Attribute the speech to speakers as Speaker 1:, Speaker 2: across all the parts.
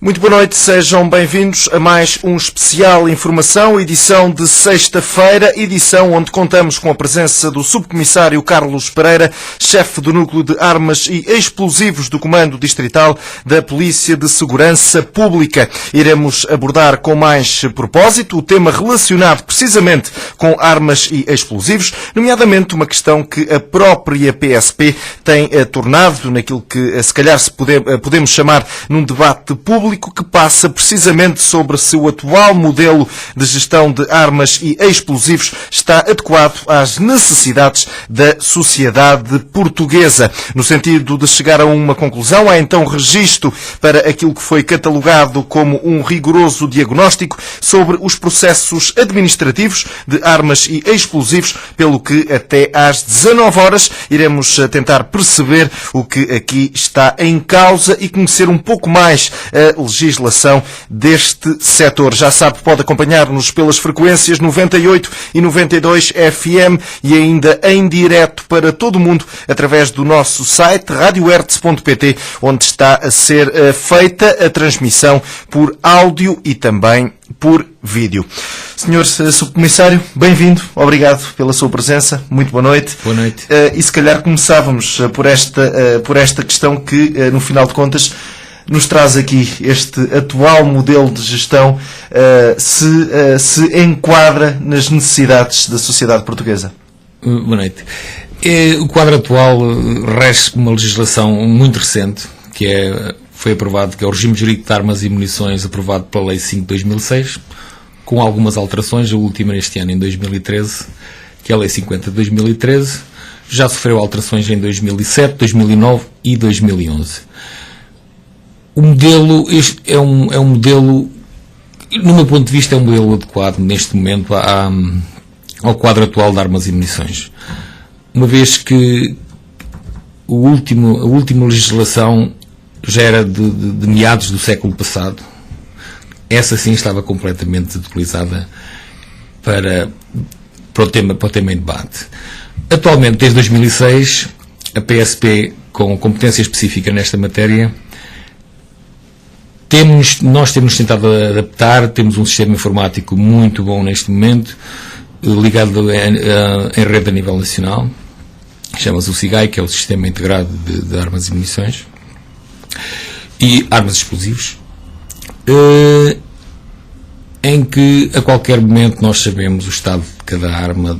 Speaker 1: Muito boa noite, sejam bem-vindos a mais um especial Informação, edição de sexta-feira, edição onde contamos com a presença do subcomissário Carlos Pereira, chefe do Núcleo de Armas e Explosivos do Comando Distrital da Polícia de Segurança Pública. Iremos abordar com mais propósito o tema relacionado precisamente com armas e explosivos, nomeadamente uma questão que a própria PSP tem tornado naquilo que se calhar podemos chamar num debate público, que passa precisamente sobre se o atual modelo de gestão de armas e explosivos está adequado às necessidades da sociedade portuguesa. No sentido de chegar a uma conclusão, há então registro para aquilo que foi catalogado como um rigoroso diagnóstico sobre os processos administrativos de armas e explosivos, pelo que até às 19 horas iremos tentar perceber o que aqui está em causa e conhecer um pouco mais a legislação deste setor. Já sabe, pode acompanhar-nos pelas frequências 98 e 92 FM e ainda em direto para todo o mundo através do nosso site radiohertz.pt, onde está a ser feita a transmissão por áudio e também por vídeo. Senhor Subcomissário, bem-vindo, obrigado pela sua presença, muito boa noite.
Speaker 2: Boa noite.
Speaker 1: E se calhar começávamos por esta questão que, no final de contas, nos traz aqui este atual modelo de gestão, se enquadra nas necessidades da sociedade portuguesa.
Speaker 2: Boa noite. O quadro atual rege uma legislação muito recente, foi aprovado, que é o Regime Jurídico de Armas e Munições, aprovado pela Lei 5 de 2006, com algumas alterações, a última neste ano, em 2013, que é a Lei 50 de 2013, já sofreu alterações em 2007, 2009 e 2011. O modelo é um modelo, no meu ponto de vista, é um modelo adequado neste momento ao quadro atual de armas e munições. Uma vez que a última legislação já era de meados do século passado, essa sim estava completamente utilizada para o tema em debate. Atualmente, desde 2006, a PSP, com competência específica nesta matéria, nós temos tentado adaptar, temos um sistema informático muito bom neste momento, ligado em rede a nível nacional, chama-se o SIGAI, que é o Sistema Integrado de Armas e Munições, e armas e explosivos, em que a qualquer momento nós sabemos o estado de cada arma,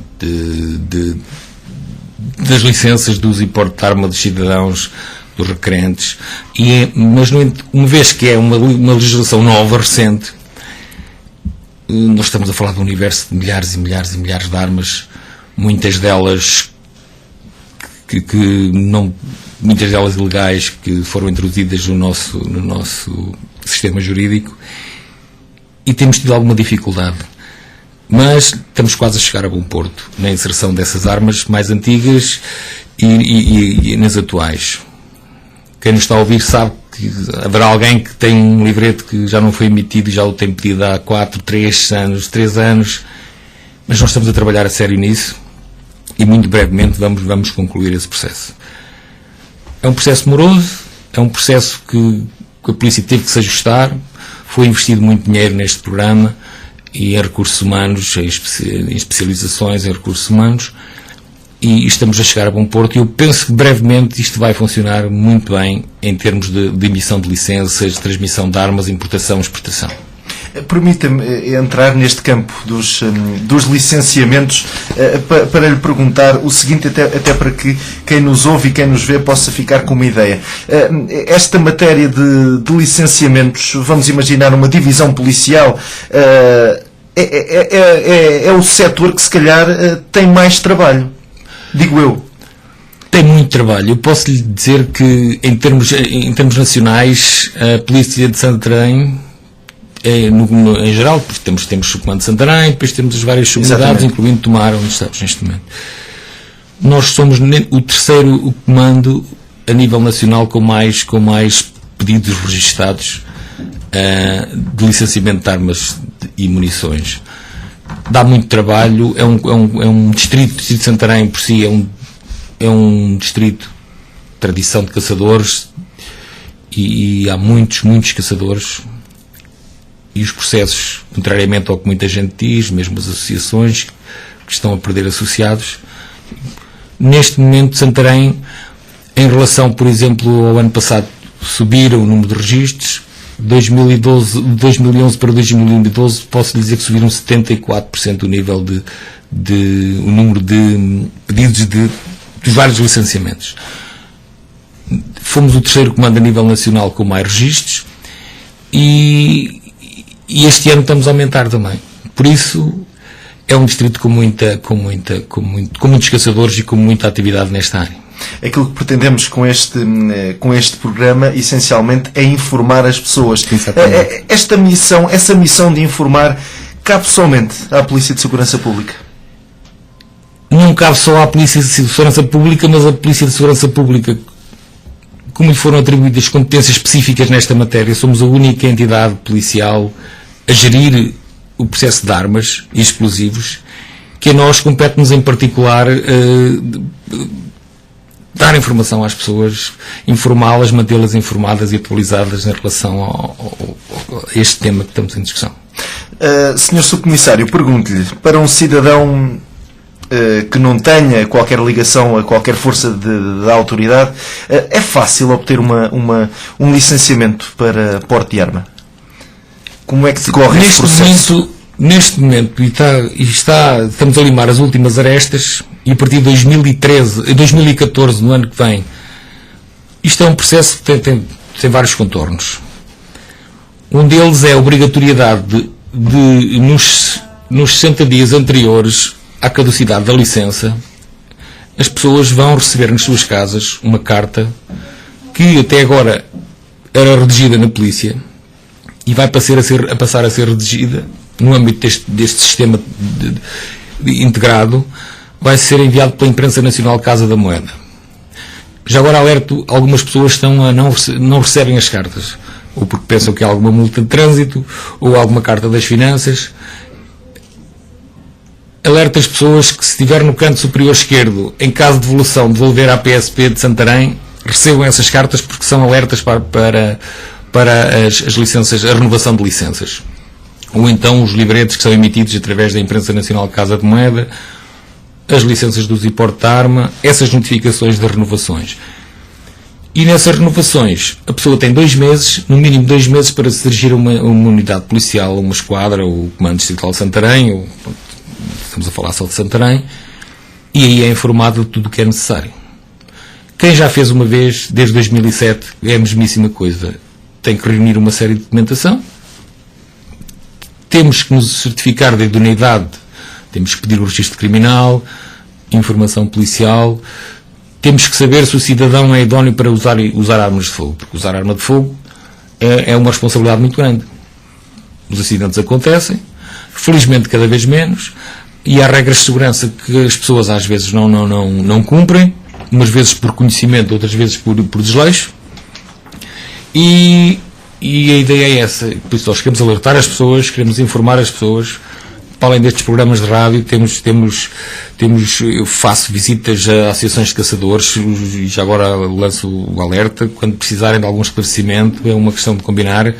Speaker 2: das licenças de uso e porte de arma dos cidadãos, dos requerentes, mas uma vez que é uma legislação nova, recente, nós estamos a falar de um universo de milhares e milhares e milhares de armas, muitas delas muitas delas ilegais, que foram introduzidas no nosso sistema jurídico, e temos tido alguma dificuldade. Mas estamos quase a chegar a bom porto na inserção dessas armas mais antigas e nas atuais. Quem nos está a ouvir sabe que haverá alguém que tem um livrete que já não foi emitido e já o tem pedido há 3 anos, mas nós estamos a trabalhar a sério nisso e muito brevemente vamos concluir esse processo. É um processo moroso, é um processo que a polícia teve que se ajustar, foi investido muito dinheiro neste programa e em recursos humanos, em especializações em recursos humanos, e estamos a chegar a bom porto, e eu penso que brevemente isto vai funcionar muito bem em termos de emissão de licenças, de transmissão de armas, importação e exportação.
Speaker 1: Permita-me entrar neste campo dos licenciamentos para lhe perguntar o seguinte, até para que quem nos ouve e quem nos vê possa ficar com uma ideia. Esta matéria de licenciamentos, vamos imaginar uma divisão policial, é o setor que se calhar tem mais trabalho. Digo eu.
Speaker 2: Tem muito trabalho. Eu posso lhe dizer que, em termos nacionais, a Polícia de Santarém, em geral, temos o Comando de Santarém, depois temos as várias subunidades, incluindo Tomar, onde estamos neste momento. Nós somos o terceiro comando a nível nacional com mais pedidos registados de licenciamento de armas e munições. Dá muito trabalho, é um distrito, o distrito de Santarém por si é um distrito de tradição de caçadores, e há muitos caçadores, e os processos, contrariamente ao que muita gente diz, mesmo as associações que estão a perder associados, neste momento Santarém, em relação, por exemplo, ao ano passado, subiram o número de registros, de 2011 para 2012, posso dizer que subiram 74% o nível o número de pedidos dos vários licenciamentos. Fomos o terceiro comando a nível nacional com mais registros e este ano estamos a aumentar também. Por isso, é um distrito com muitos caçadores e com muita atividade nesta área.
Speaker 1: Aquilo que pretendemos com este programa, essencialmente, é informar as pessoas. Essa missão de informar, cabe somente à Polícia de Segurança Pública?
Speaker 2: Não cabe só à Polícia de Segurança Pública, mas a Polícia de Segurança Pública, como lhe foram atribuídas competências específicas nesta matéria, somos a única entidade policial a gerir o processo de armas e explosivos, que a nós compete-nos em particular dar informação às pessoas, informá-las, mantê-las informadas e atualizadas em relação a este tema que estamos em discussão.
Speaker 1: Sr. Subcomissário, pergunto-lhe, para um cidadão que não tenha qualquer ligação a qualquer força da autoridade, é fácil obter um licenciamento para porte de arma? Como é que decorre esse processo?
Speaker 2: Neste momento, estamos a limar as últimas arestas, e a partir de 2014, no ano que vem, isto é um processo que tem vários contornos. Um deles é a obrigatoriedade de nos 60 dias anteriores à caducidade da licença, as pessoas vão receber nas suas casas uma carta que até agora era redigida na polícia e vai passar a ser redigida no âmbito deste sistema integrado, vai ser enviado pela Imprensa Nacional Casa da Moeda. Já agora alerto, algumas pessoas não recebem as cartas, ou porque pensam que há alguma multa de trânsito, ou alguma carta das finanças. Alerta as pessoas que, se estiver no canto superior esquerdo, em caso de devolução, devolver à PSP de Santarém, recebam essas cartas, porque são alertas para as licenças, a renovação de licenças. Ou então os livretes que são emitidos através da Imprensa Nacional Casa de Moeda, as licenças do uso e porte de arma, essas notificações de renovações. E nessas renovações, a pessoa tem 2 meses, no mínimo 2 meses, para se dirigir a uma unidade policial, uma esquadra, ou o Comando Distrital de Santarém, estamos a falar só de Santarém, e aí é informado de tudo o que é necessário. Quem já fez uma vez, desde 2007, é a mesmíssima coisa. Tem que reunir uma série de documentação, temos que nos certificar da idoneidade, temos que pedir o registro criminal, informação policial, temos que saber se o cidadão é idóneo para usar armas de fogo, porque usar arma de fogo é uma responsabilidade muito grande. Os acidentes acontecem, felizmente cada vez menos, e há regras de segurança que as pessoas às vezes não cumprem, umas vezes por conhecimento, outras vezes por desleixo, e a ideia é essa. Por isso nós queremos alertar as pessoas, queremos informar as pessoas. Para além destes programas de rádio, eu faço visitas a associações de caçadores e já agora lanço o alerta. Quando precisarem de algum esclarecimento, é uma questão de combinar,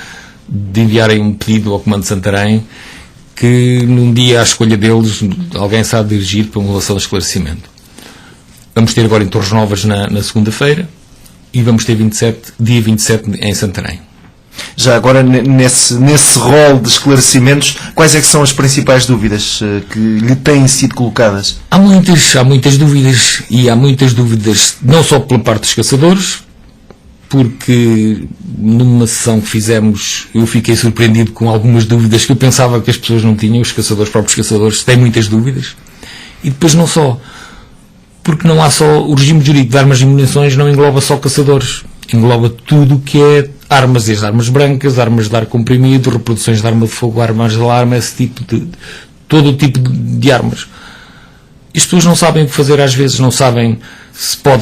Speaker 2: de enviarem um pedido ao Comando de Santarém, que num dia à escolha deles alguém sabe dirigir para uma relação de esclarecimento. Vamos ter agora em Torres Novas na segunda-feira e vamos ter dia 27 em Santarém.
Speaker 1: Já agora, nesse rol de esclarecimentos, quais é que são as principais dúvidas que lhe têm sido colocadas?
Speaker 2: Há muitas dúvidas, e há muitas dúvidas não só pela parte dos caçadores, porque numa sessão que fizemos eu fiquei surpreendido com algumas dúvidas que eu pensava que as pessoas não tinham. Os próprios caçadores têm muitas dúvidas, e depois não só, porque não há só o regime jurídico de armas e munições, não engloba só caçadores, engloba tudo o que é armas, desde armas brancas, armas de ar comprimido, reproduções de arma de fogo, armas de alarme, todo o tipo de armas. E as pessoas não sabem o que fazer, às vezes não sabem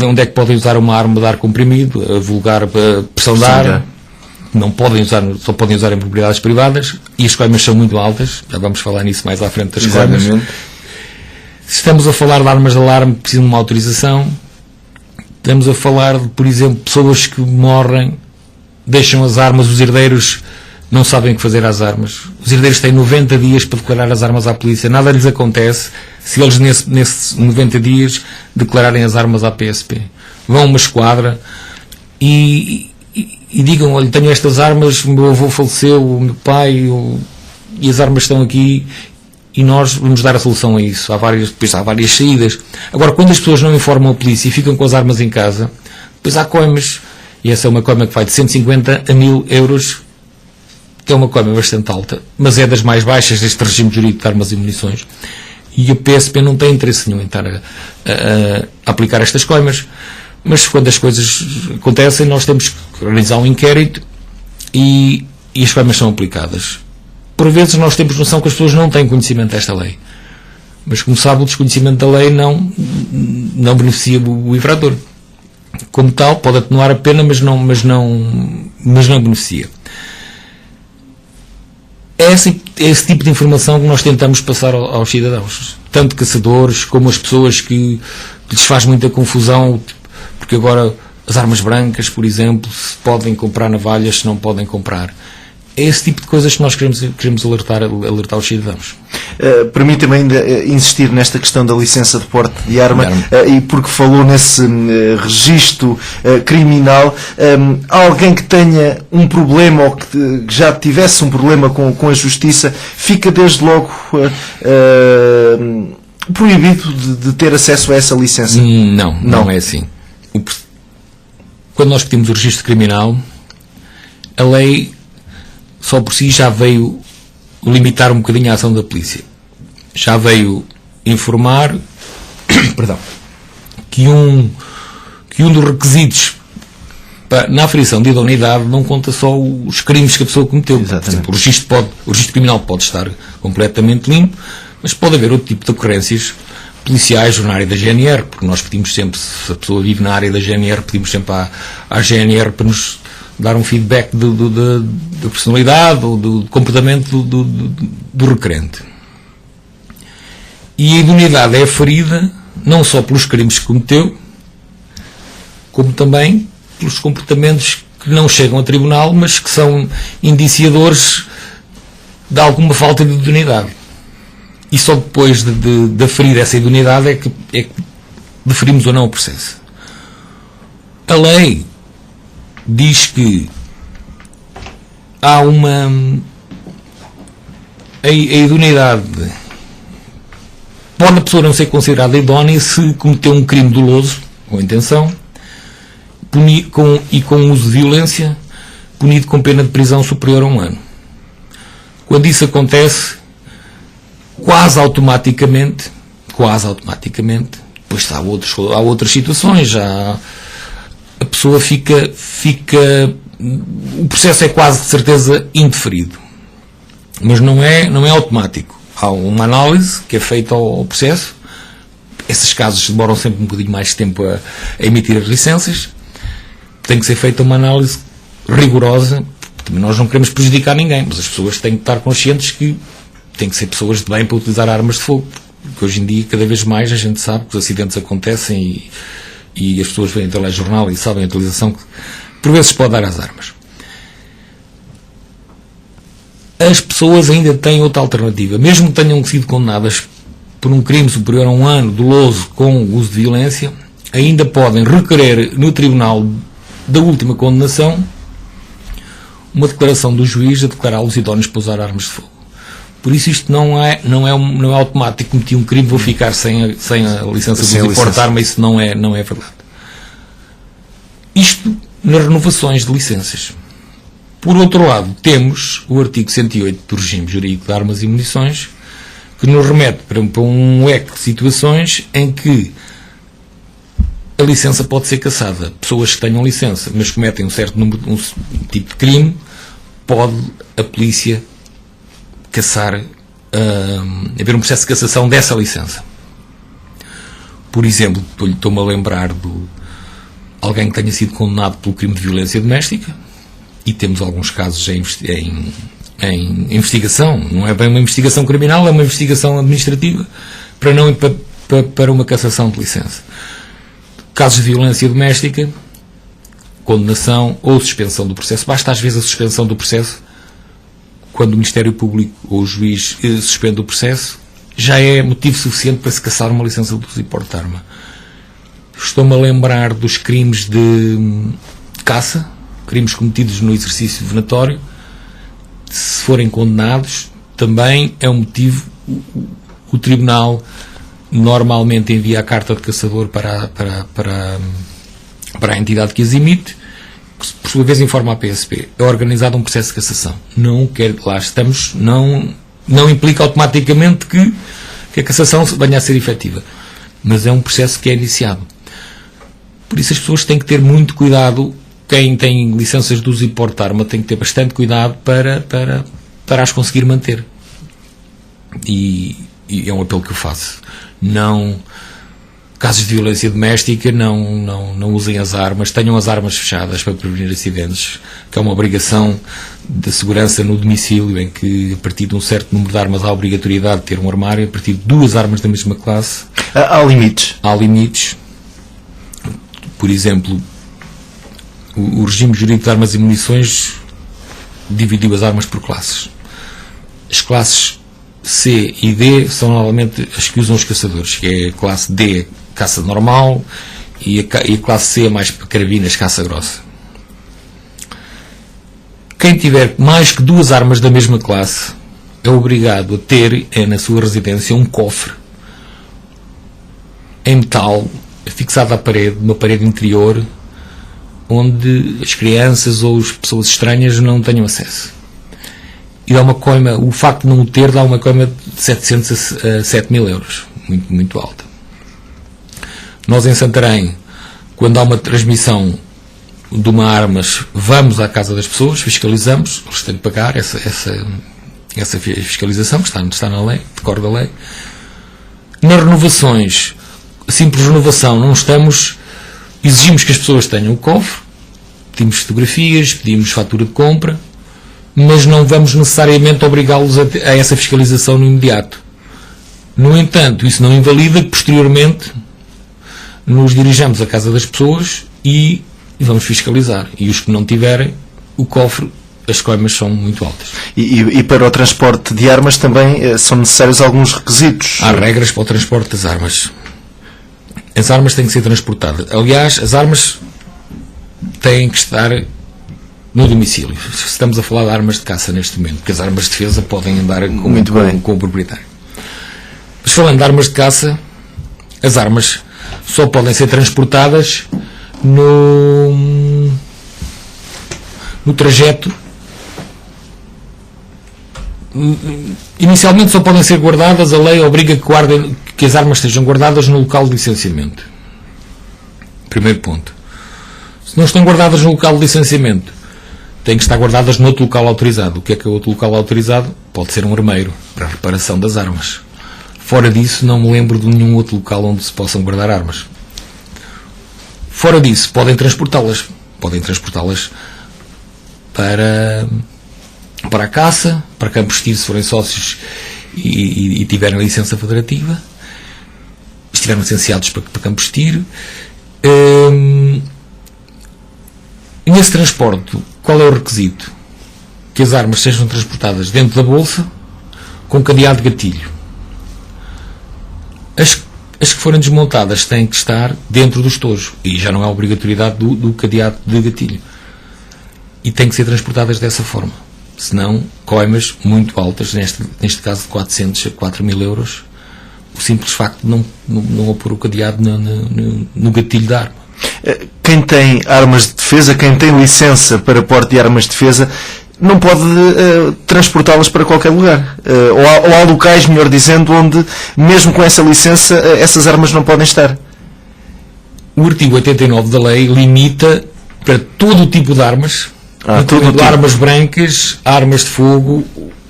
Speaker 2: onde é que podem usar uma arma de ar comprimido, a vulgar pressão de ar, não podem usar, só podem usar em propriedades privadas, e as coimas são muito altas, já vamos falar nisso mais à frente das coimas. Se estamos a falar de armas de alarme que precisam de uma autorização, estamos a falar de, por exemplo, pessoas que morrem deixam as armas, os herdeiros não sabem o que fazer às armas. Os herdeiros têm 90 dias para declarar as armas à polícia. Nada lhes acontece se eles, nesses 90 dias, declararem as armas à PSP. Vão a uma esquadra e digam: olha, tenho estas armas, o meu avô faleceu, o meu pai, e as armas estão aqui, e nós vamos dar a solução a isso. Há várias saídas. Agora, quando as pessoas não informam a polícia e ficam com as armas em casa, depois há coimas. E essa é uma coima que vai de 150 a 1000 euros, que é uma coima bastante alta, mas é das mais baixas deste regime jurídico de armas e munições. E a PSP não tem interesse nenhum em estar a aplicar estas coimas. Mas quando as coisas acontecem, nós temos que realizar um inquérito e as coimas são aplicadas. Por vezes nós temos noção que as pessoas não têm conhecimento desta lei. Mas, como sabe, o desconhecimento da lei não beneficia o infrator. Como tal, pode atenuar a pena, mas não beneficia. É esse tipo de informação que nós tentamos passar aos cidadãos. Tanto caçadores, como as pessoas que lhes faz muita confusão, porque agora as armas brancas, por exemplo, se podem comprar navalhas, se não podem comprar. É esse tipo de coisas que nós queremos alertar os cidadãos.
Speaker 1: Permita-me ainda insistir nesta questão da licença de porte de arma, e porque falou nesse registro criminal, alguém que tenha um problema ou que já tivesse um problema com a justiça, fica desde logo proibido de ter acesso a essa licença?
Speaker 2: Não é assim. Quando nós pedimos o registro criminal, a lei só por si já veio limitar um bocadinho a ação da polícia. Já veio informar que um dos requisitos na aferição de idoneidade não conta só os crimes que a pessoa cometeu. Por exemplo, o registro criminal pode estar completamente limpo, mas pode haver outro tipo de ocorrências policiais ou na área da GNR, porque nós pedimos sempre, se a pessoa vive na área da GNR, pedimos sempre à GNR para nos dar um feedback da personalidade ou do comportamento do requerente. E a idoneidade é aferida não só pelos crimes que cometeu, como também pelos comportamentos que não chegam a tribunal, mas que são indiciadores de alguma falta de idoneidade. E só depois de aferir essa idoneidade é que deferimos ou não o processo. A lei diz que há a idoneidade. Pode a pessoa não ser considerada idónea se cometeu um crime doloso, com intenção, e com uso de violência, punido com pena de prisão superior a 1 ano. Quando isso acontece, quase automaticamente, depois há outras situações, já a pessoa fica, o processo é quase de certeza indeferido, mas não é automático. Há uma análise que é feita ao processo. Esses casos demoram sempre um bocadinho mais de tempo a emitir as licenças. Tem que ser feita uma análise rigorosa, porque nós não queremos prejudicar ninguém, mas as pessoas têm que estar conscientes que têm que ser pessoas de bem para utilizar armas de fogo, porque hoje em dia, cada vez mais, a gente sabe que os acidentes acontecem e as pessoas veem telejornal e sabem a utilização que por vezes pode dar às armas. As pessoas ainda têm outra alternativa. Mesmo que tenham sido condenadas por um crime superior a 1 ano, doloso, com uso de violência, ainda podem requerer no tribunal da última condenação uma declaração do juiz a declará-los idóneos para usar armas de fogo. Por isso isto não é automático. Cometi um crime, vou ficar sem a licença de uso e porte de arma. Isso não é verdade. Isto nas renovações de licenças. Por outro lado, temos o artigo 108 do regime jurídico de armas e munições, que nos remete para um leque de situações em que a licença pode ser cassada. Pessoas que tenham licença, mas cometem um tipo de crime, pode a polícia cassar, haver um processo de cassação dessa licença. Por exemplo, estou-me a lembrar de alguém que tenha sido condenado pelo crime de violência doméstica, e temos alguns casos em investigação. Não é bem uma investigação criminal, é uma investigação administrativa para uma cassação de licença. Casos de violência doméstica, condenação ou suspensão do processo. Basta às vezes a suspensão do processo, quando o Ministério Público ou o juiz suspende o processo, já é motivo suficiente para se cassar uma licença de uso e porte de arma. Estou-me a lembrar dos crimes de caça, crimes cometidos no exercício venatório. Se forem condenados, também é um motivo. O Tribunal normalmente envia a carta de caçador para a entidade que as emite, que por sua vez informa a PSP. É organizado um processo de cassação. Não quer, lá estamos, não implica automaticamente que a cassação venha a ser efetiva. Mas é um processo que é iniciado. Por isso as pessoas têm que ter muito cuidado. Quem tem licenças de uso e porte de arma tem que ter bastante cuidado para as conseguir manter. E é um apelo que eu faço. Não, casos de violência doméstica, não usem as armas, tenham as armas fechadas para prevenir acidentes, que é uma obrigação de segurança no domicílio, em que a partir de um certo número de armas há a obrigatoriedade de ter um armário, a partir de 2 armas da mesma classe.
Speaker 1: Há limites?
Speaker 2: Há limites. Por exemplo, o regime jurídico de armas e munições dividiu as armas por classes. As classes C e D são normalmente as que usam os caçadores, que é a classe D, caça normal, e a classe C é mais para carabinas, caça grossa. Quem tiver mais que 2 armas da mesma classe é obrigado a ter na sua residência um cofre em metal fixado à parede, uma parede interior, onde as crianças ou as pessoas estranhas não tenham acesso. E dá uma coima, o facto de não o ter dá uma coima de 700 a 7.000 euros, muito, muito alta. Nós em Santarém, quando há uma transmissão de uma arma, vamos à casa das pessoas, fiscalizamos, eles têm de pagar essa fiscalização, que está na lei, decora da lei. Nas renovações, simples renovação, não estamos, exigimos que as pessoas tenham o cofre, pedimos fotografias, pedimos fatura de compra, mas não vamos necessariamente obrigá-los a essa fiscalização no imediato. No entanto, isso não invalida que posteriormente nos dirijamos à casa das pessoas e vamos fiscalizar. E os que não tiverem o cofre, as coimas são muito altas.
Speaker 1: E para o transporte de armas também são necessários alguns requisitos?
Speaker 2: Há regras para o transporte das armas. As armas têm que ser transportadas. Aliás, as armas têm que estar no domicílio. Estamos a falar de armas de caça neste momento, porque as armas de defesa podem andar com o proprietário. Mas falando de armas de caça, as armas só podem ser transportadas no trajeto. Inicialmente só podem ser guardadas, a lei obriga que as armas sejam guardadas no local de licenciamento. Primeiro ponto. Se não estão guardadas no local de licenciamento, têm que estar guardadas noutro local autorizado. O que é outro local autorizado? Pode ser um armeiro para a reparação das armas. Fora disso, não me lembro de nenhum outro local onde se possam guardar armas. Fora disso, podem transportá-las. Podem transportá-las para a caça, para campos de tiro, se forem sócios e tiverem licença federativa, estiverem licenciados para campos de tiro. Nesse transporte, qual é o requisito? Que as armas sejam transportadas dentro da bolsa com cadeado de gatilho. As que forem desmontadas têm que estar dentro do estojo e já não há obrigatoriedade do cadeado de gatilho. E têm que ser transportadas dessa forma. Senão, coimas muito altas, neste caso de 400 a 4.000 euros, o simples facto de não pôr o cadeado no gatilho da arma.
Speaker 1: Quem tem armas de defesa, quem tem licença para porte de armas de defesa, não pode transportá-las para qualquer lugar. Ou há locais, melhor dizendo, onde, mesmo com essa licença, essas armas não podem estar.
Speaker 2: O artigo 89 da lei limita para todo o tipo de armas, incluindo armas brancas, armas de fogo,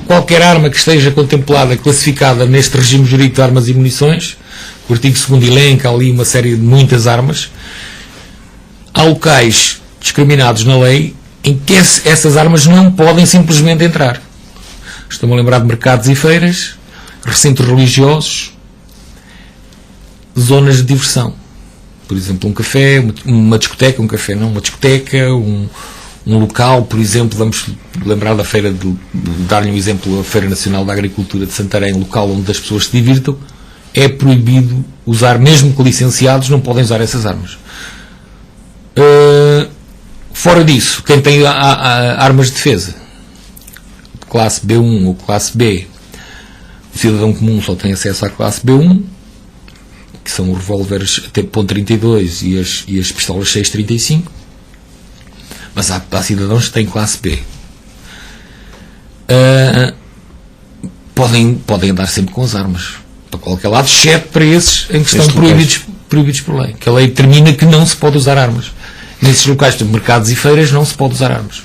Speaker 2: qualquer arma que esteja contemplada, classificada neste regime jurídico de armas e munições. O artigo 2º elenca ali uma série de muitas armas. Há locais discriminados na lei em que essas armas não podem simplesmente entrar. Estou-me a lembrar de mercados e feiras, recintos religiosos, zonas de diversão. por exemplo, um café, uma discoteca, um café não, uma discoteca, um local, por exemplo, vamos lembrar da feira, dar-lhe um exemplo, a Feira Nacional da Agricultura de Santarém, local onde as pessoas se divirtam, é proibido usar, mesmo que licenciados, não podem usar essas armas. Fora disso, quem tem armas de defesa, classe B1 ou classe B, o cidadão comum só tem acesso à classe B1, que são os revólveres até .32 e as pistolas 6.35, mas há cidadãos que têm classe B. Podem andar sempre com as armas para qualquer lado, exceto para esses em que estão proibidos por lei, que a lei determina que não se pode usar armas. Nesses locais, de mercados e feiras, não se pode usar armas.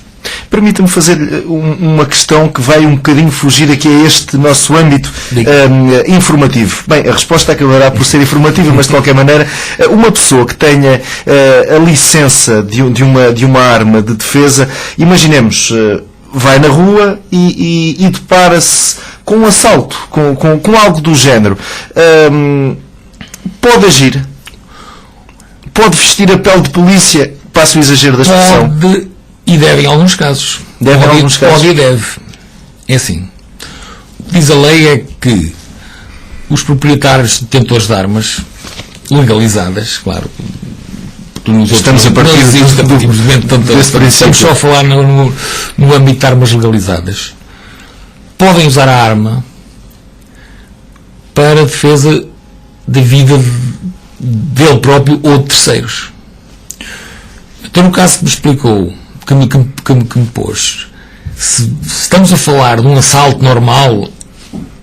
Speaker 1: Permita-me fazer uma questão que vai um bocadinho fugir aqui a este nosso âmbito informativo. Bem, a resposta acabará por ser informativa, mas de qualquer maneira, uma pessoa que tenha a licença de uma arma de defesa, imaginemos, vai na rua e depara-se com um assalto, com algo do género. Pode agir? Pode vestir a pele de polícia? Passo o exagero da expressão.
Speaker 2: Pode e deve em alguns casos. Pode e deve. É assim. O que diz a lei é que os proprietários detentores de armas legalizadas, claro,
Speaker 1: estamos a partir
Speaker 2: estamos só a falar no âmbito de armas legalizadas, podem usar a arma para a defesa da vida dele próprio ou de terceiros. Então, no caso que me explicou, que me pôs, se estamos a falar de um assalto normal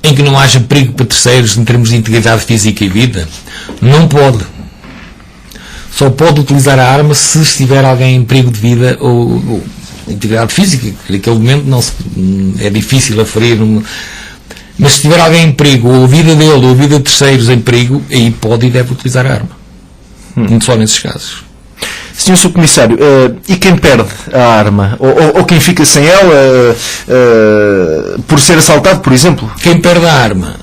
Speaker 2: em que não haja perigo para terceiros em termos de integridade física e vida, não pode. Só pode utilizar a arma se estiver alguém em perigo de vida ou integridade física, que naquele momento é difícil aferir, mas se tiver alguém em perigo, ou a vida dele ou a vida de terceiros em perigo, aí pode e deve utilizar a arma. Não só nesses casos.
Speaker 1: Sr. Subcomissário, e quem perde a arma? Ou quem fica sem ela por ser assaltado, por exemplo?
Speaker 2: Quem perde a arma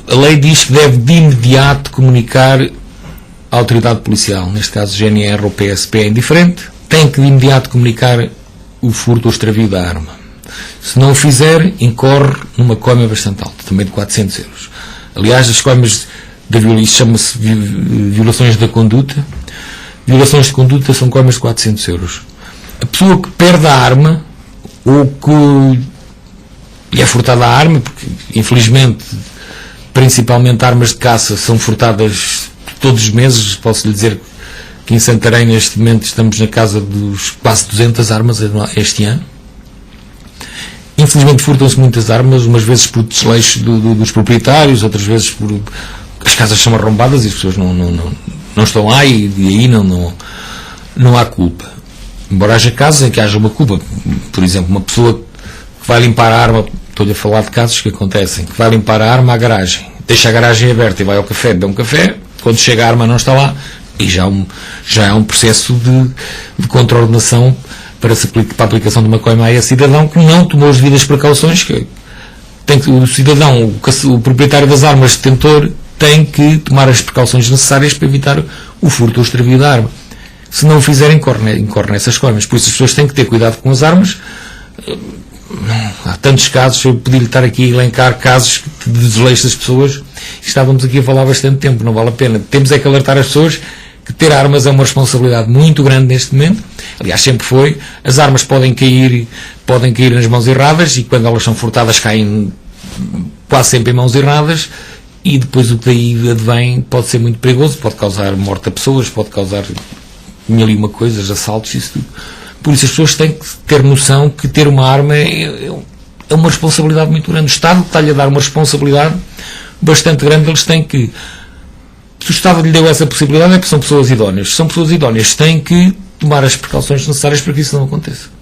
Speaker 2: a lei diz que deve de imediato comunicar à autoridade policial, neste caso GNR ou PSP é indiferente, tem que de imediato comunicar o furto ou extravio da arma. Se não o fizer, incorre numa coima bastante alta, também de 400 euros. Aliás, as coimas isso chama-se violações da conduta. Violações de conduta são coimas de 400 euros. A pessoa que perde a arma ou que lhe é furtada a arma, porque infelizmente principalmente armas de caça são furtadas todos os meses, posso lhe dizer que em Santarém neste momento estamos na casa dos quase 200 armas este ano. Infelizmente furtam-se muitas armas, umas vezes por desleixo dos proprietários, outras vezes por as casas são arrombadas e as pessoas não estão lá e aí não há culpa. Embora haja casos em que haja uma culpa. Por exemplo, uma pessoa que vai limpar a arma, estou-lhe a falar de casos que acontecem, que vai limpar a arma à garagem, deixa a garagem aberta e vai ao café, bebe um café, quando chega a arma não está lá, e já há um processo de contraordenação para a aplicação de uma coima a esse cidadão que não tomou as devidas precauções. O cidadão, o proprietário das armas, detentor, tem que tomar as precauções necessárias para evitar o furto ou o extravio da arma. Se não o fizer, incorre nessas coimas. Por isso as pessoas têm que ter cuidado com as armas. Há tantos casos, eu podia estar aqui a elencar casos de desleixo das pessoas, estávamos aqui a falar bastante tempo, não vale a pena. Temos é que alertar as pessoas que ter armas é uma responsabilidade muito grande neste momento. Aliás, sempre foi. As armas podem cair nas mãos erradas e quando elas são furtadas caem quase sempre em mãos erradas e depois o que daí advém pode ser muito perigoso, pode causar morte a pessoas, pode causar mil e uma coisas, assaltos, isso tudo. Por isso as pessoas têm que ter noção que ter uma arma é uma responsabilidade muito grande. O Estado está-lhe a dar uma responsabilidade bastante grande. Eles têm que, se o Estado lhe deu essa possibilidade, é porque são pessoas idóneas. Se são pessoas idóneas, têm que tomar as precauções necessárias para que isso não aconteça.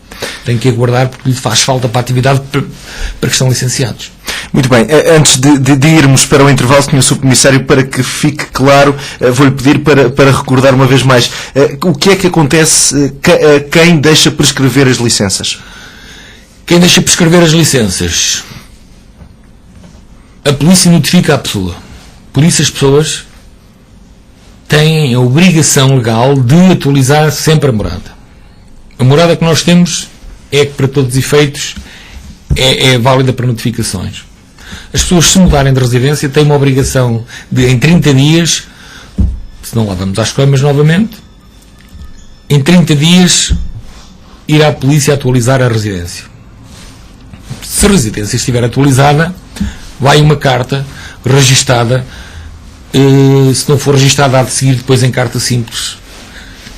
Speaker 2: Têm que aguardar porque lhe faz falta para a atividade para que estão licenciados.
Speaker 1: Muito bem, antes de irmos para o intervalo, Sr. Subcomissário, para que fique claro, vou-lhe pedir para recordar uma vez mais, o que é que acontece a quem deixa prescrever as licenças?
Speaker 2: Quem deixa prescrever as licenças, a polícia notifica a pessoa. Por isso as pessoas têm a obrigação legal de atualizar sempre a morada. A morada que nós temos é que, para todos os efeitos, é válida para notificações. As pessoas, se mudarem de residência, têm uma obrigação de, em 30 dias, se não lá vamos às coimas novamente, em 30 dias ir à polícia atualizar a residência. Se a residência estiver atualizada, vai uma carta registada. Se não for registada, há de seguir depois em carta simples,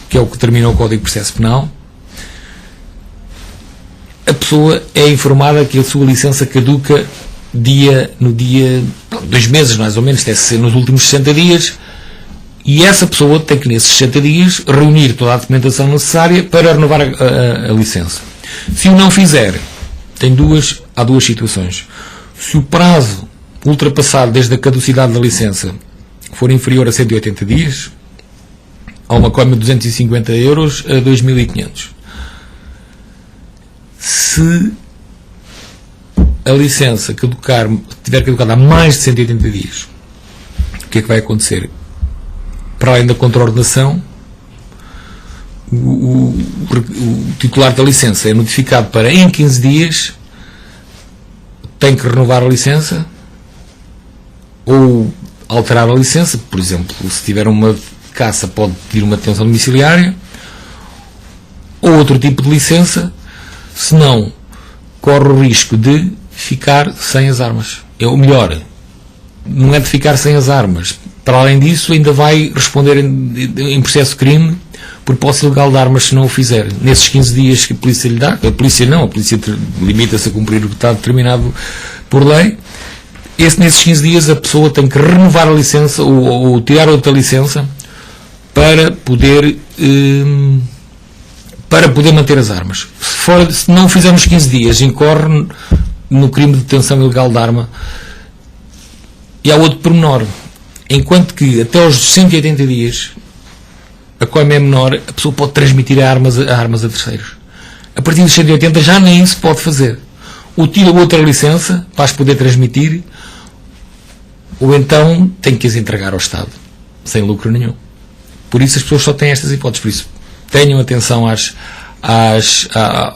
Speaker 2: que é o que determina o Código de Processo Penal. A pessoa é informada que a sua licença caduca no dia 2 meses, mais ou menos, deve ser nos últimos 60 dias, e essa pessoa tem que, nesses 60 dias, reunir toda a documentação necessária para renovar a licença. Se o não fizer, há duas situações. Se o prazo ultrapassado desde a caducidade da licença for inferior a 180 dias, há uma coima de 250 euros a 2.500. Se a licença tiver caducado há mais de 180 dias, o que é que vai acontecer? Para além da contraordenação, o titular da licença é notificado para, em 15 dias, tem que renovar a licença ou alterar a licença. Por exemplo, se tiver uma caça, pode pedir uma detenção domiciliária ou outro tipo de licença, senão corre o risco de ficar sem as armas. É o melhor, não é de ficar sem as armas. Para além disso, ainda vai responder em processo de crime por posse ilegal de armas se não o fizer. Nesses 15 dias que a polícia lhe dá, a polícia limita-se a cumprir o que está determinado por lei. Nesses 15 dias a pessoa tem que renovar a licença ou tirar outra licença para poder manter as armas. Se não fizer nos 15 dias, incorre no crime de detenção ilegal de arma. E há outro pormenor. Enquanto que até aos 180 dias a coima é menor, a pessoa pode transmitir armas a terceiros. A partir dos 180 já nem isso pode fazer. Ou tira outra licença para as poder transmitir, ou então tem que as entregar ao Estado, sem lucro nenhum. Por isso as pessoas só têm estas hipóteses. Por isso, tenham atenção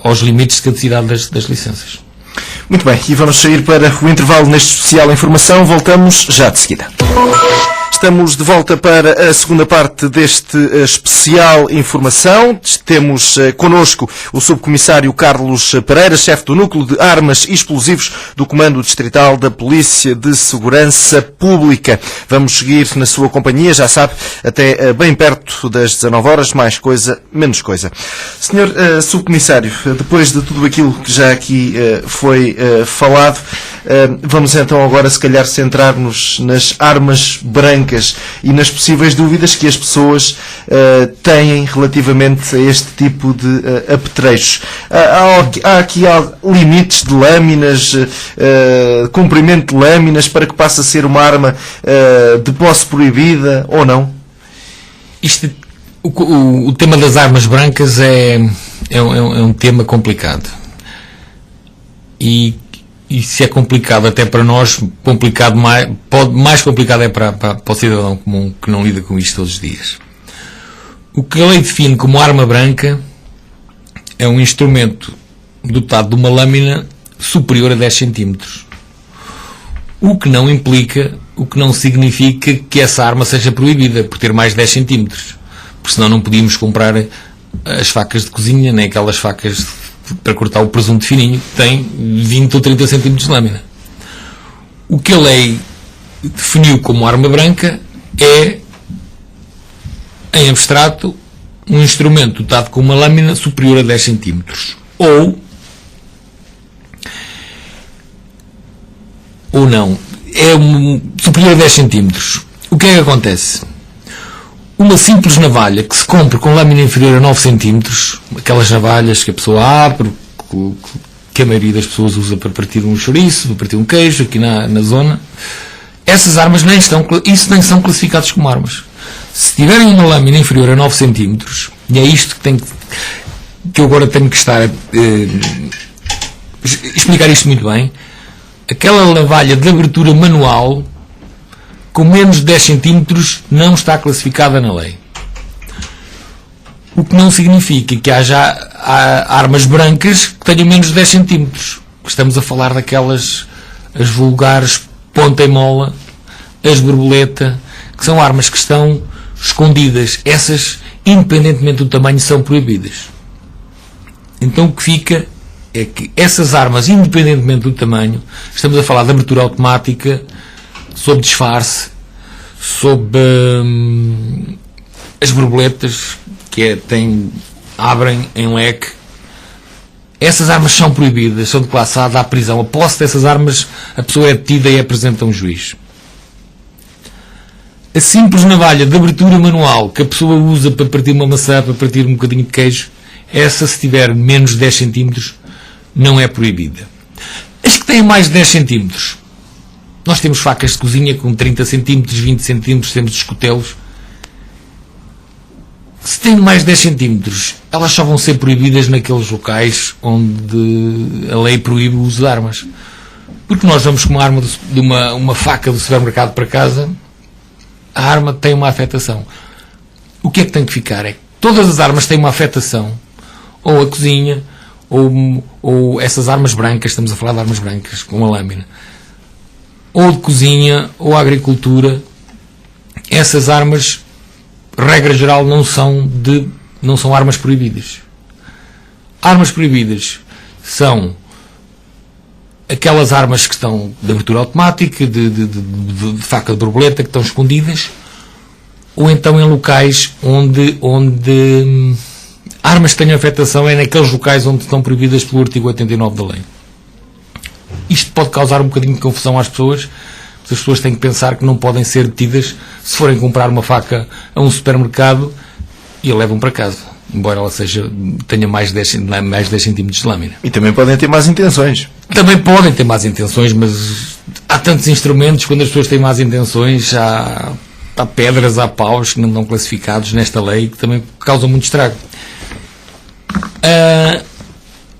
Speaker 2: aos limites de caducidade das licenças.
Speaker 1: Muito bem, e vamos sair para o intervalo neste especial informação. Voltamos já de seguida. Estamos de volta para a segunda parte deste especial informação. Temos connosco o subcomissário Carlos Pereira, chefe do Núcleo de Armas e Explosivos do Comando Distrital da Polícia de Segurança Pública. Vamos seguir na sua companhia, já sabe, até bem perto das 19 horas, mais coisa, menos coisa. Senhor subcomissário, depois de tudo aquilo que já aqui foi falado, vamos então agora se calhar centrar-nos nas armas brancas e nas possíveis dúvidas que as pessoas têm relativamente a este tipo de apetrechos. Há aqui limites de lâminas, comprimento de lâminas para que passe a ser uma arma de posse proibida ou não?
Speaker 2: O tema das armas brancas é um tema complicado. E se é complicado até para nós, mais complicado é para o cidadão comum que não lida com isto todos os dias. O que a lei define como arma branca é um instrumento dotado de uma lâmina superior a 10 cm. O que não significa que essa arma seja proibida por ter mais de 10 cm. Porque senão não podíamos comprar as facas de cozinha, nem aquelas facas para cortar o presunto fininho, que tem 20 ou 30 cm de lâmina. O que a lei definiu como arma branca é, em abstrato, um instrumento dotado com uma lâmina superior a 10 cm. Ou não. É superior a 10 cm. O que é que acontece? Uma simples navalha que se compra com lâmina inferior a 9 cm, aquelas navalhas que a pessoa abre, que a maioria das pessoas usa para partir um chouriço, para partir um queijo, aqui na zona, essas armas nem são classificadas como armas. Se tiverem uma lâmina inferior a 9 cm, e é isto que eu agora tenho que estar a explicar isto muito bem, aquela navalha de abertura manual com menos de 10 centímetros não está classificada na lei. O que não significa que haja armas brancas que tenham menos de 10 centímetros. Estamos a falar daquelas, as vulgares ponta e mola, as borboleta, que são armas que estão escondidas. Essas, independentemente do tamanho, são proibidas. Então o que fica é que essas armas, independentemente do tamanho, estamos a falar de abertura automática, sob disfarce, sob as borboletas, que abrem em leque. Essas armas são proibidas, são de classe A, dá prisão. A posse dessas armas, a pessoa é detida e é apresenta a um juiz. A simples navalha de abertura manual que a pessoa usa para partir uma maçã, para partir um bocadinho de queijo, essa, se tiver menos de 10 centímetros, não é proibida. As que têm mais de 10 centímetros, nós temos facas de cozinha com 30 centímetros, 20 centímetros, temos escotelos. Se têm mais de 10 centímetros, elas só vão ser proibidas naqueles locais onde a lei proíbe o uso de armas. Porque nós vamos com uma arma de uma faca do supermercado para casa, a arma tem uma afetação. O que é que tem que ficar? É que todas as armas têm uma afetação, ou a cozinha, ou essas armas brancas, estamos a falar de armas brancas, com a lâmina, ou de cozinha, ou a agricultura. Essas armas, regra geral, não são armas proibidas. Armas proibidas são aquelas armas que estão de abertura automática, de faca de borboleta, que estão escondidas, ou então em locais onde armas que tenham afetação é naqueles locais onde estão proibidas pelo artigo 89 da lei. Isto pode causar um bocadinho de confusão às pessoas. As pessoas têm que pensar que não podem ser detidas se forem comprar uma faca a um supermercado e a levam para casa, embora ela tenha mais de 10 centímetros de lâmina.
Speaker 1: E também podem ter más intenções.
Speaker 2: Também podem ter más intenções, mas há tantos instrumentos, quando as pessoas têm más intenções, há pedras, há paus que não estão classificados nesta lei, que também causam muito estrago.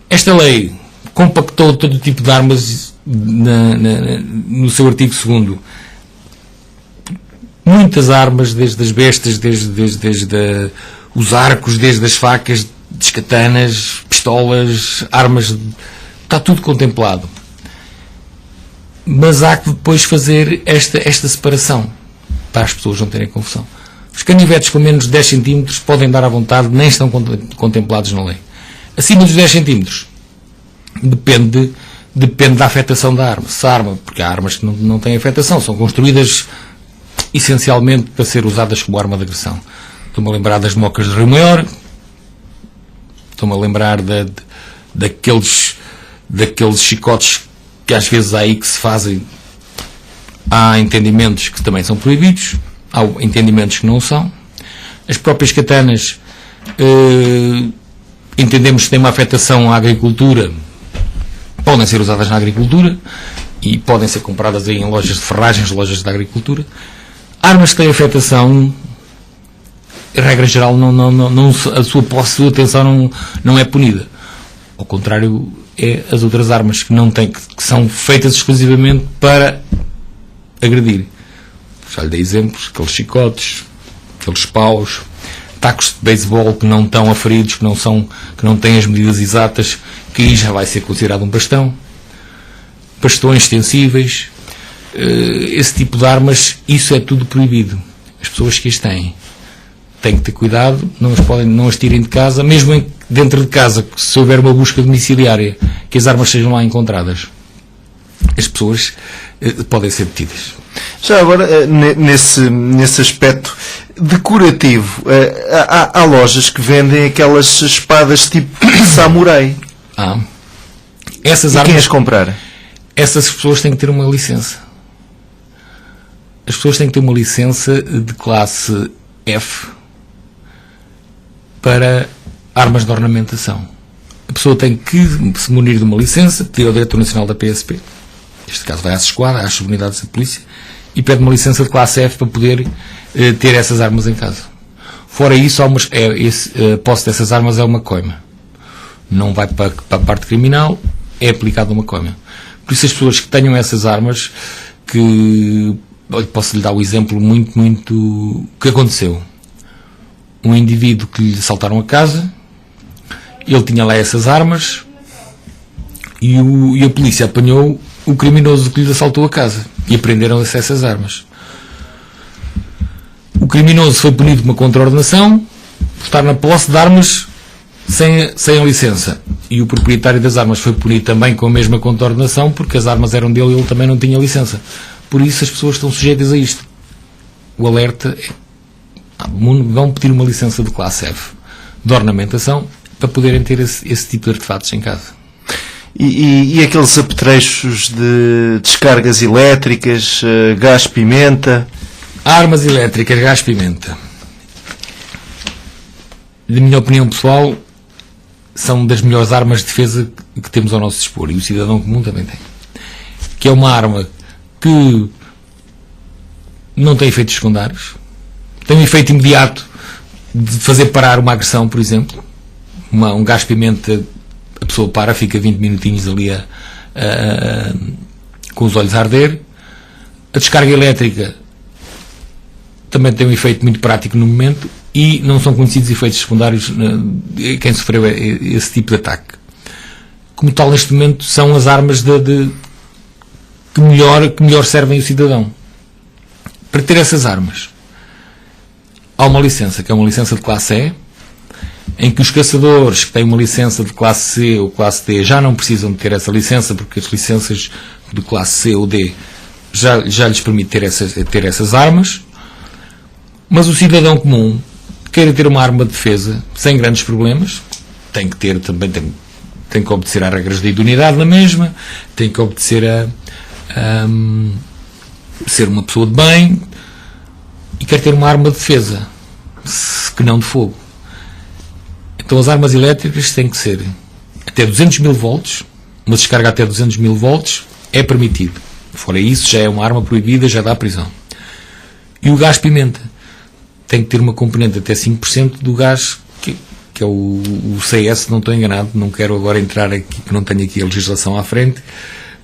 Speaker 2: Esta lei compactou todo o tipo de armas no seu artigo 2º. Muitas armas, desde as bestas, desde os arcos, desde as facas, katanas, pistolas, armas, está tudo contemplado. Mas há que depois fazer esta separação, para as pessoas não terem confusão. Os canivetes com menos de 10 centímetros podem dar à vontade, nem estão contemplados na lei. Acima dos 10 centímetros, depende da afetação da arma. Se a arma, porque há armas que não têm afetação, são construídas essencialmente para ser usadas como arma de agressão. Estou-me a lembrar das mocas de Rio Maior, estou-me a lembrar daqueles chicotes que às vezes há aí que se fazem. Há entendimentos que também são proibidos, há entendimentos que não são. As próprias katanas, entendemos que têm uma afetação à agricultura, podem ser usadas na agricultura e podem ser compradas aí em lojas de ferragens, lojas da agricultura. Armas que têm afetação, em regra geral, a sua posse, a sua atenção não é punida. Ao contrário, é as outras armas que não têm, que são feitas exclusivamente para agredir. Já lhe dei exemplos, aqueles chicotes, aqueles paus, tacos de beisebol que não estão aferidos, que não têm as medidas exatas, que aí já vai ser considerado um bastão. Bastões extensíveis, esse tipo de armas, isso é tudo proibido. As pessoas que as têm que ter cuidado, não as tirem de casa, mesmo dentro de casa, se houver uma busca domiciliária, que as armas sejam lá encontradas. As pessoas podem ser detidas.
Speaker 1: Já agora, nesse aspecto decorativo, há lojas que vendem aquelas espadas tipo samurai.
Speaker 2: Essas
Speaker 1: e
Speaker 2: armas,
Speaker 1: quem as comprar?
Speaker 2: Essas pessoas têm que ter uma licença. As pessoas têm que ter uma licença de classe F para armas de ornamentação. A pessoa tem que se munir de uma licença, pedir ao Diretor Nacional da PSP, neste caso vai às esquadras, às unidades de polícia, e pede uma licença de classe F para poder ter essas armas em casa. Fora isso, a posse dessas armas é uma coima. Não vai para a parte criminal, é aplicada uma coima. Por isso as pessoas que tenham essas armas, que posso lhe dar o exemplo muito que aconteceu. Um indivíduo que lhe assaltaram a casa, ele tinha lá essas armas e a polícia apanhou o criminoso que lhe assaltou a casa e apreenderam-se essas armas. O criminoso foi punido com uma contraordenação por estar na posse de armas sem a licença, e o proprietário das armas foi punido também com a mesma contraordenação porque as armas eram dele e ele também não tinha licença. Por isso as pessoas estão sujeitas a isto. O alerta é: vão pedir uma licença de classe F de ornamentação para poderem ter esse tipo de artefatos em casa.
Speaker 1: E aqueles apetrechos de descargas elétricas, gás-pimenta?
Speaker 2: Armas elétricas, gás-pimenta, na minha opinião pessoal, são das melhores armas de defesa que temos ao nosso dispor, e o cidadão comum também tem. Que é uma arma que não tem efeitos secundários, tem um efeito imediato de fazer parar uma agressão, por exemplo. Um gás-pimenta, a pessoa para, fica 20 minutinhos ali com os olhos a arder. A descarga elétrica também tem um efeito muito prático no momento, e não são conhecidos efeitos secundários quem sofreu esse tipo de ataque. Como tal, neste momento, são as armas que melhor servem o cidadão. Para ter essas armas, há uma licença, que é uma licença de classe E, em que os caçadores que têm uma licença de classe C ou classe D já não precisam de ter essa licença, porque as licenças de classe C ou D já lhes permite ter essas armas. Mas o cidadão comum queira ter uma arma de defesa sem grandes problemas, tem que ter também, tem que obedecer às regras da idoneidade na mesma, tem que obedecer a ser uma pessoa de bem, e quer ter uma arma de defesa, que não de fogo. Então as armas elétricas têm que ser até 200 mil volts, uma descarga até 200 mil volts é permitido. Fora isso, já é uma arma proibida, já dá prisão. E o gás-pimenta tem que ter uma componente até 5% do gás, que é o CS, se não estou enganado. Não quero agora entrar aqui, que não tenho aqui a legislação à frente,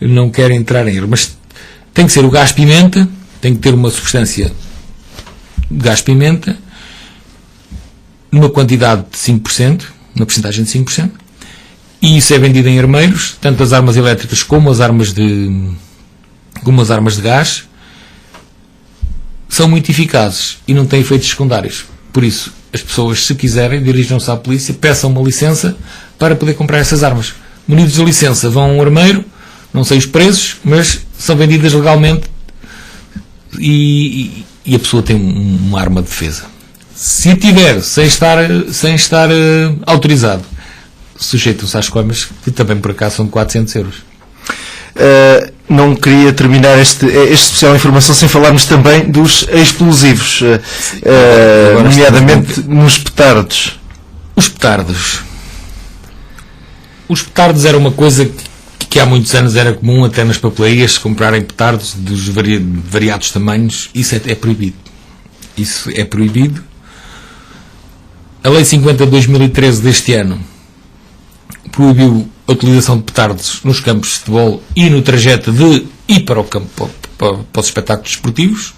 Speaker 2: não quero entrar em erro, mas tem que ser o gás-pimenta, tem que ter uma substância de gás-pimenta, numa quantidade de 5%, uma porcentagem de 5%, e isso é vendido em armeiros, tanto as armas elétricas como as armas de gás, são muito eficazes e não têm efeitos secundários. Por isso, as pessoas, se quiserem, dirijam-se à polícia, peçam uma licença para poder comprar essas armas. Munidos a licença, vão a um armeiro, não sei os preços, mas são vendidas legalmente, e a pessoa tem uma arma de defesa. Se a tiver sem estar autorizado, sujeitam-se às coimas, que também por acaso são de 400 euros.
Speaker 1: Não queria terminar este especial informação sem falarmos também dos explosivos, nomeadamente nos petardos.
Speaker 2: Os petardos era uma coisa que há muitos anos era comum, até nas papelarias, se comprarem petardos dos variados tamanhos. Isso é proibido. Isso é proibido. A Lei 50 de 2013 deste ano proibiu a utilização de petardos nos campos de futebol e no trajeto de ir para o campo, para os espetáculos esportivos.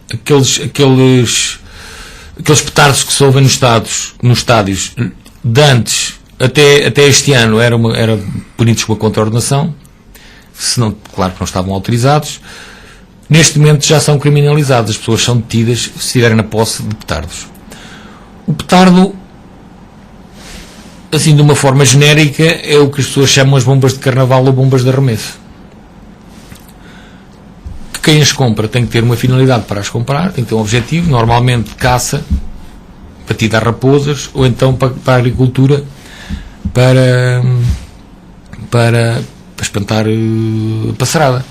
Speaker 2: Aqueles petardos que se ouvem nos estádios de antes até este ano eram punidos com a contraordenação, senão, claro que não estavam autorizados. Neste momento já são criminalizados, as pessoas são detidas se estiverem na posse de petardos. O petardo, assim de uma forma genérica, é o que as pessoas chamam as bombas de carnaval ou bombas de arremesso. Que quem as compra tem que ter uma finalidade para as comprar, tem que ter um objetivo, normalmente caça, batida a raposas, ou então para a agricultura, para espantar a passarada.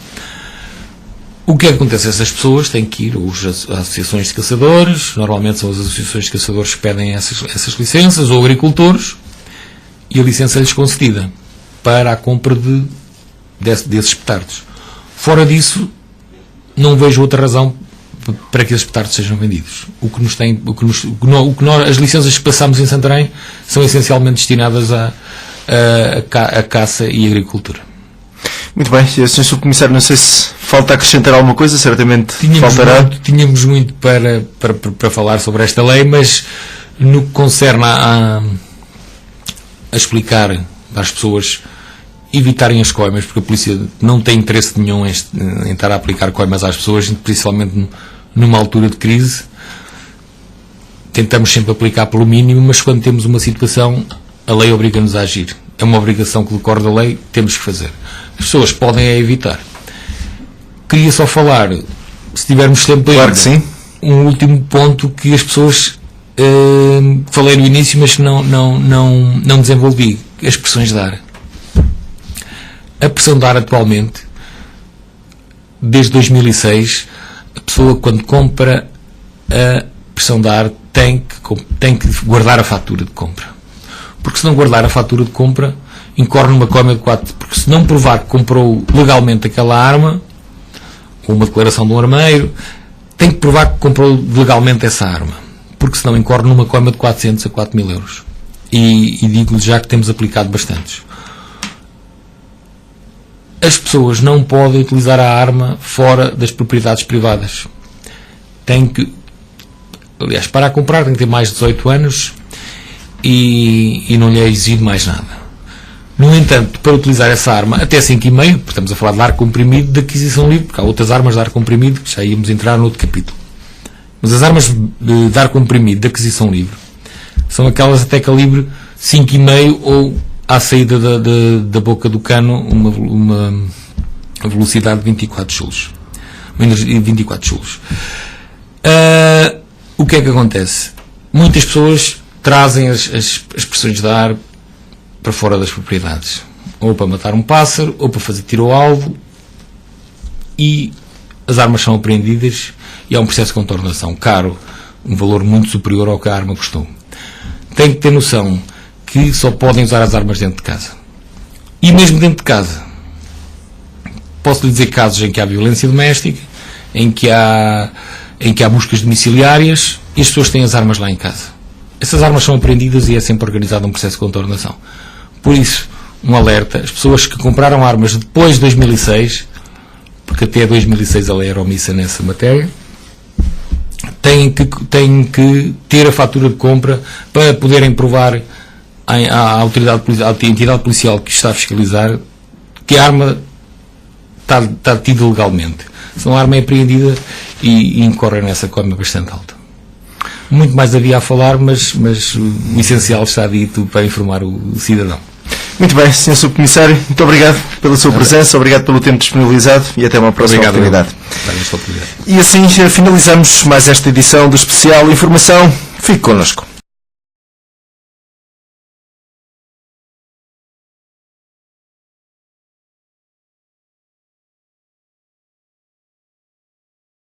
Speaker 2: O que acontece? Essas pessoas têm que ir às associações de caçadores, normalmente são as associações de caçadores que pedem essas licenças, ou agricultores, e a licença é-lhes concedida para a compra desses petardos. Fora disso, não vejo outra razão para que esses petardos sejam vendidos. As licenças que passamos em Santarém são essencialmente destinadas à caça e agricultura.
Speaker 1: Muito bem, Sr. Subcomissário, não sei se Falta acrescentar alguma coisa? Certamente faltará.
Speaker 2: Tínhamos muito para falar sobre esta lei, mas no que concerne a explicar às pessoas evitarem as coimas, porque a polícia não tem interesse nenhum em estar a aplicar coimas às pessoas, principalmente numa altura de crise. Tentamos sempre aplicar pelo mínimo, mas quando temos uma situação, a lei obriga-nos a agir. É uma obrigação que decorre da lei, temos que fazer. As pessoas podem evitar. Queria só falar, se tivermos tempo ainda,
Speaker 1: claro que sim,
Speaker 2: um último ponto que as pessoas falei no início, mas não desenvolvi: as pressões de ar. A pressão de ar atualmente, desde 2006, a pessoa quando compra a pressão de ar tem que guardar a fatura de compra, porque se não guardar a fatura de compra incorre numa coima de 4, porque se não provar que comprou legalmente aquela arma, ou uma declaração de um armeiro, tem que provar que comprou legalmente essa arma, porque senão incorre numa coima de 400 a 4.000 euros. E digo-lhe já que temos aplicado bastantes. As pessoas não podem utilizar a arma fora das propriedades privadas. Aliás, para a comprar tem que ter mais de 18 anos e não lhe é exigido mais nada. No entanto, para utilizar essa arma, até 5,5, porque estamos a falar de ar comprimido de aquisição livre, porque há outras armas de ar comprimido, que já íamos entrar no outro capítulo. Mas as armas de ar comprimido de aquisição livre são aquelas até calibre 5,5 ou à saída da boca do cano uma velocidade de 24 joules. 24 joules. O que é que acontece? Muitas pessoas trazem as pressões de ar para fora das propriedades, ou para matar um pássaro, ou para fazer tiro ao alvo, e as armas são apreendidas e há um processo de contornação caro, um valor muito superior ao que a arma custou. Tem que ter noção que só podem usar as armas dentro de casa. E mesmo dentro de casa, posso lhe dizer casos em que há violência doméstica, em que há buscas domiciliárias, e as pessoas têm as armas lá em casa. Essas armas são apreendidas e é sempre organizado um processo de contornação. Por isso, um alerta: as pessoas que compraram armas depois de 2006, porque até 2006 a lei era omissa nessa matéria, têm que ter a fatura de compra para poderem provar à entidade policial que está a fiscalizar que a arma está detida legalmente. Senão a arma é apreendida e incorre nessa coima bastante alta. Muito mais havia a falar, mas o essencial está dito para informar o cidadão.
Speaker 1: Muito bem, Sr. Subcomissário, muito obrigado pela sua presença, obrigado pelo tempo disponibilizado e até uma próxima oportunidade. E assim finalizamos mais esta edição do Especial Informação. Fique connosco.